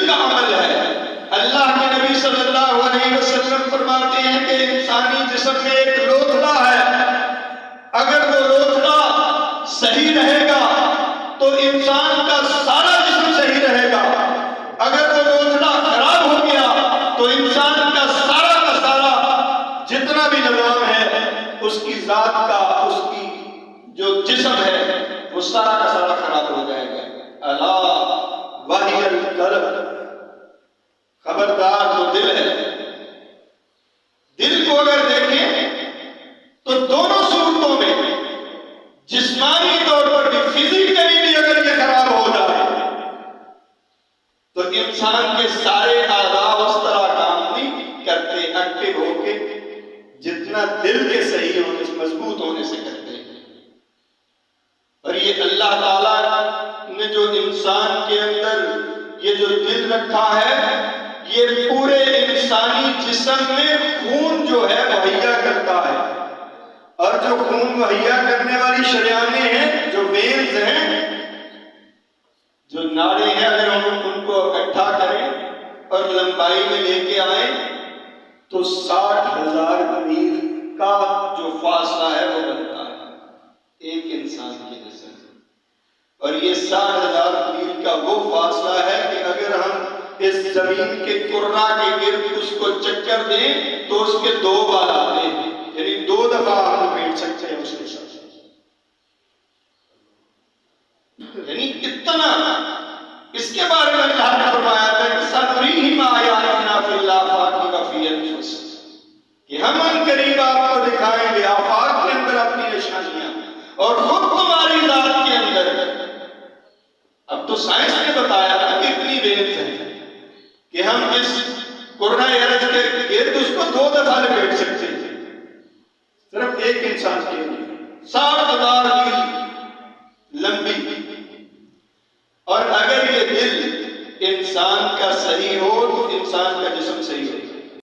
کا عمل ہے۔ اللہ کے نبی صلی اللہ علیہ وسلم فرماتے ہیں کہ انسانی جسم میں ایک لوتھڑا ہے، اگر وہ لوتھڑا صحیح رہے گا تو انسان کا سارا جسم صحیح رہے گا، اگر وہ لوتھڑا خراب ہو گیا تو انسان کا سارا جتنا بھی نظام ہے، اس کی ذات کا، اس کی جو جسم ہے وہ سارا کا سارا خراب ہو جائے گا۔ الا وہی القلب، خبردار جو دل ہے۔ دل کو اگر دیکھیں تو دونوں صورتوں میں، جسمانی طور پر بھی، فزیکلی بھی اگر یہ خراب ہو جائے تو انسان کے سارے اعضاء اس طرح کام نہیں کرتے ایکٹیو ہو کے جتنا دل کے صحیح ہونے سے، مضبوط ہونے سے کرتے ہیں۔ اور یہ اللہ تعالیٰ نے جو انسان کے اندر یہ جو دل رکھا ہے، یہ پورے انسانی جسم میں خون جو ہے مہیا کرتا ہے، اور جو خون مہیا کرنے والی شریانیں ہیں، جو وینز ہیں، جو ناڑے ہیں، اگر ہم ان کو اکٹھا کریں اور لمبائی میں لے کے آئیں تو 60,000 میل کا جو فاصلہ ہے وہ بنتا ہے ایک انسان کے جسم سے۔ اور یہ 60,000 میل کا وہ فاصلہ ہے کہ اگر ہم اس زمین کے کرہ کے گرد اس کو چکر دیں تو اس کے 2 بال آتے ہیں، یعنی 2 دفعہ ہم لپیٹ سکتے ہیں اس کے ساتھ۔ یعنی اتنا، اس کے بارے میں اللہ نے فرمایا تھا کہ سنریہم آیاتنا فی الآفاق وفی انفسہم، کہ ہم ان قریب آپ کو دکھائیں گے آفاق کے اندر اپنی نشانیاں، اور خود تمہاری ذات کے اندر۔ اب تو سائنس نے بتایا نا کہ اتنی وینز ہیں کہ ہم اس کرہ ارض کے گرد اس کو 2 دفعہ لپیٹ سکتے ہیں، صرف ایک انسان کے لیے 60,000